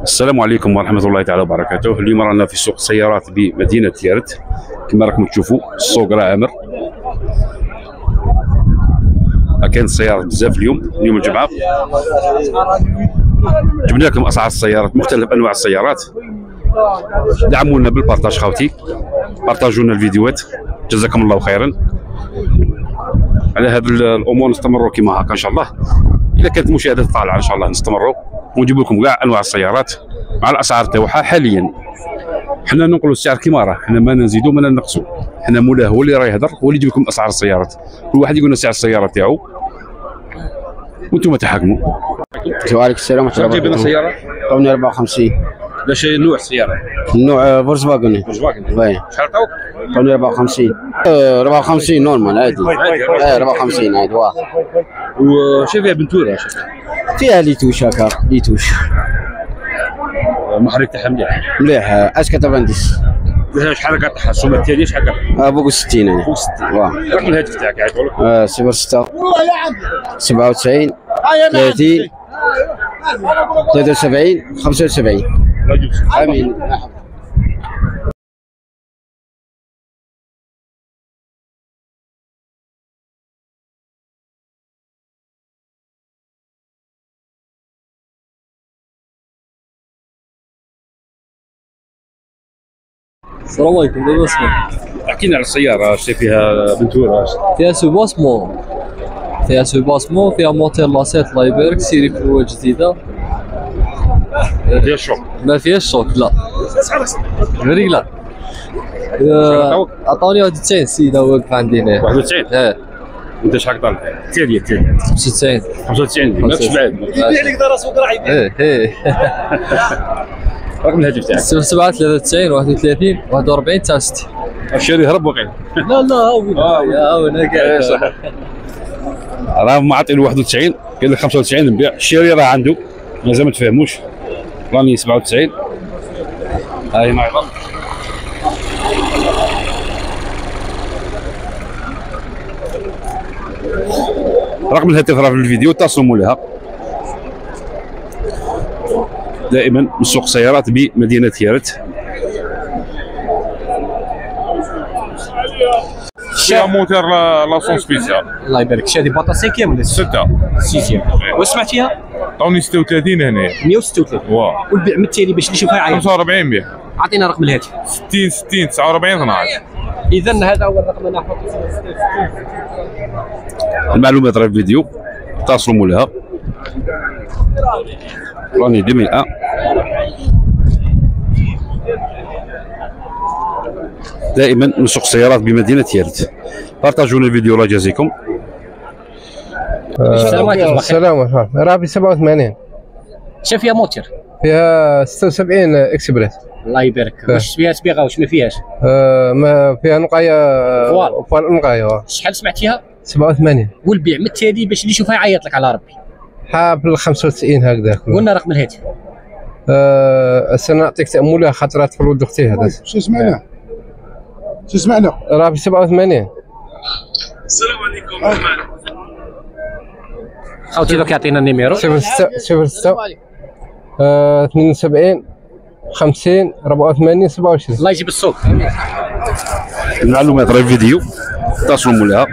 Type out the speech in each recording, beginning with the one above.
السلام عليكم ورحمة الله تعالى وبركاته. اليوم رانا في سوق السيارات بمدينة تيارت. كما راكم تشوفوا السوق راه عامر، كاين السيارات بزاف اليوم الجمعة. جبنا لكم أسعار السيارات، مختلف أنواع السيارات. دعمونا بالبارتاج خوتي، بارتاجونا الفيديوهات، جزاكم الله خيرا. على هذه الأمور نستمروا كما هكا إن شاء الله. إذا كانت المشاهدات طالعة إن شاء الله نستمروا ونجيب لكم كاع أنواع السيارات مع الأسعار تاعها حاليا. حنا ننقلوا السعر كيما راه، حنا ما نزيدوا ما ننقصوا. حنا مولاه هو اللي راه يهضر، هو اللي يجيب لكم اسعار السيارات. كل واحد يقول لنا سعر السياره تاعو وانتم تحكموا. وعليكم السلام ورحمة الله جايب لنا وبركاته. سياره عطوني 54. باش نوع السياره؟ النوع فولكسواغن. باين. شحال عطاوك؟ عطوني 54. 54 نورمال عادي. 54 عادي واه. وش فيها بنتوره؟ فيها ليتوش هكا ليتوش. المحرك تاعها مليح. مليح اس 90. شحال كطيح السومه التاليه شحال كطيح؟ فوق 60 انا. فوق 60. واه. رقم الهاتف تاعك عيطوا لك. 06 97 30 73 75. امين. السلام عليكم. دابا اسمع، احكينا على السياره، اش فيها بنتوره؟ فيها سوباسمون، فيها موتير لاسيت الله يبارك، سيري فلوه جديده. فيها الشوك؟ ما فيهاش شوك لا، فري لا. عطاوني 91 السيده واقف عندي هنا. 91. انت شحال طالع؟ التاليه 95 95 ماكش بعاد. بيع لك دار سوق راعي. ايه رقم الهاتف تاعك؟ 07 93 31 41 69. الشاري هرب وقيل. لا هاو انا قاعد. راه معطيني 91 قال لك 95 نبيع. الشاري راه عنده مازال ما تفهموش، راني 97. هاي معي غلط. رقم الهاتف راه في الفيديو، اتصلوا مولاها. دائما من سوق السيارات بمدينة تيارت. فيها موتور لاسون سبيسيال. الله يبارك. شادي باطا 5 ولا 6 6؟ واش سمعتيها؟ عطوني 36 هنا. 136. واه. والبيع مثالي باش نشوفها يعيط. 45 بيع. عطينا رقم الهاتف. 60 60 49 12. اذا هذا هو الرقم اللي نحط. المعلومات راه في الفيديو، اتصلوا مولاها. راني 2001. دائما من سوق السيارات بمدينة تيارت. بارطاجونا الفيديو الله يجازيكم. السلام عليكم. السلام عليكم. راه ب 87. شاف فيها موتور؟ فيها 76 اكسبريس. الله يبارك. واش فيها صبيغه واش ما فيهاش؟ ما فيها نقايه. فوال نقايه. شحال سمعتيها؟ 87. والبيع مثالي باش اللي يشوفها يعيط لك على ربي. حاب 95 هكذا. قلنا رقم الهاتف. سنعطيك تأملها خاطرات في ولد اختي هذا. شو سمعنا؟ راه ب 87. السلام عليكم. خوتي دوك يعطينا النيميرو. 06 72 50 84 27. الله يجيب السوق. المعلومات راه في الفيديو، اتصلوا مولاها.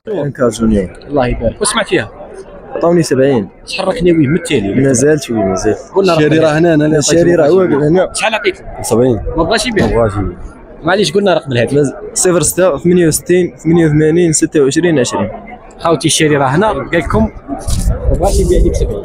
انكار جونيور. الله يبارك. واش سمعتيها؟ عطاوني 70. شحال راك ناوي مثالي؟ مازال شويه مازال. الشاري راه هنا انا الشاري راه واقف هنا. شحال عطيت؟ 70. ما بغاش يبيع. ما بغاش يبيع. معليش قلنا رقم الهاتف. 06 68 88 26 20. خاوتي الشاري راه هنا قال لكم ما بغاش يبيع لك 70.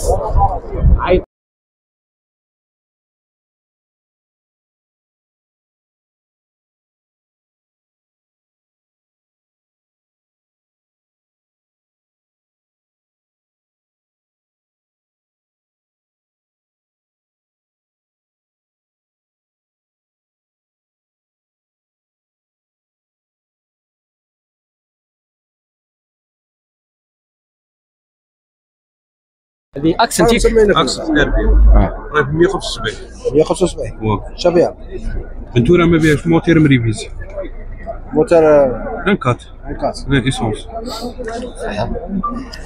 هذه اكسنتيك اكسنت ار بي راه ب 175. 175 شافيها فنتورا ما فيهاش موتير مريفيزي. موتور انكات انكاس. ايسونس.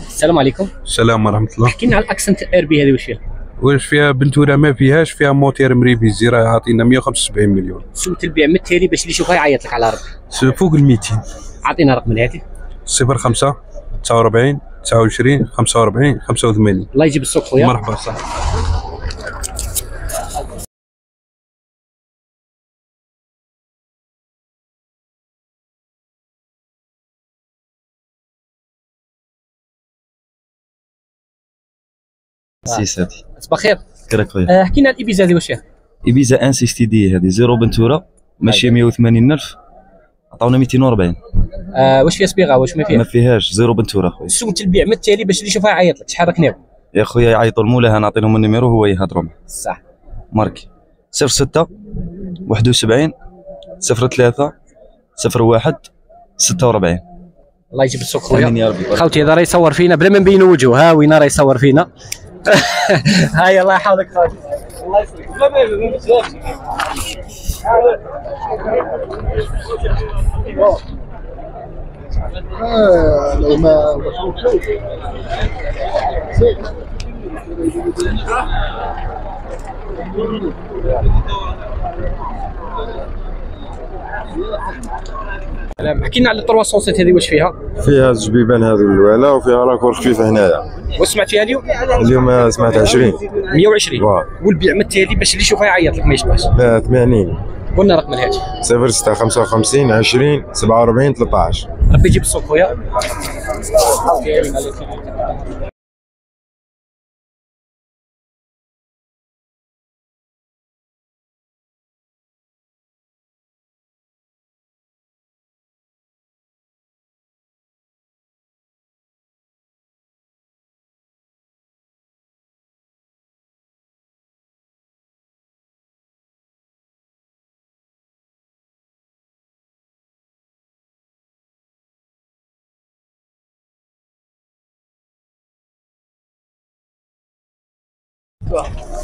السلام عليكم. السلام ورحمه الله. احكي لنا على الاكسنت ار بي هذه واش فيها؟ واش فيها بنتورا ما فيهاش، فيها موتير مريفيزي راه عاطينا 175 مليون. سمة البيع من التالي باش اللي يشوفها يعيط لك على ربي. فوق ال 200. اعطينا رقم الهاتف. 05 49 29 45 85. الله يجيب السوق خويا. مرحبا صاحبي. سيساتي صباح الخير. كراك خويا. احكي لنا على الابيزا هذه واش فيها؟ ايبيزا ان 60 دي هذه زيرو بنتورا ماشي 180,000 عطاونا 240. واش فيها صبيغه واش ما ما فيها؟ فيهاش زيرو بنتورا خويا. سمة البيع من التالي باش اللي يشوفها يعيط لك. شحال ركناو؟ يا خويا يعيطوا المولاه نعطيهم النيميرو هو يهضروا معاه. صح. ماركي 06 71 03 01 46. الله يجيب السوق خويا. امين يا ربي. خوتي هذا راه يصور فينا بلا ما نبينوا وجهه. ها وين راه يصور فينا. هاي الله يحفظك خوتي. الله يسلمك. احكي لنا على 307 هذه واش فيها؟ فيها الجبيبان هذو الوالا وفيها راكور خفيفه هنايا. واش سمعت فيها اليوم؟ اليوم سمعت 20 120. والبيع من التالي باش اللي يشوفها يعيط لك ما يشبهش. لا 80. قلنا رقم الهاتف 06 55 20 47 13. ربي يجيب السوق خويا.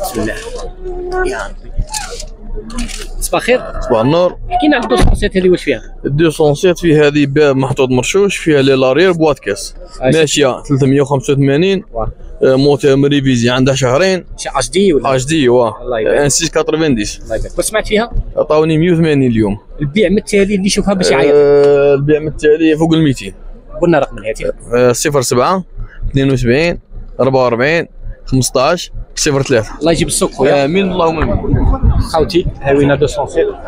بسم الله يا ربي. صباح الخير. صباح النور. حكينا على 207 هذه واش فيها؟ 207 فيه هذه باب محطوط مرشوش، فيها لي لارير بوات كاس ماشيه 385. موتور مريفيزي عندها شهرين. اش دي ولا اش دي ان 690. الله يبارك. واش سمعت فيها؟ عطاوني 180 اليوم. البيع من التالي اللي يشوفها باش يعيط. البيع من التالي فوق ال 200. قلنا رقم الهاتف 07 72 44 15 03. الله يجيب السوق خويا. امين اللهم امين. خوتي هاوينا 207.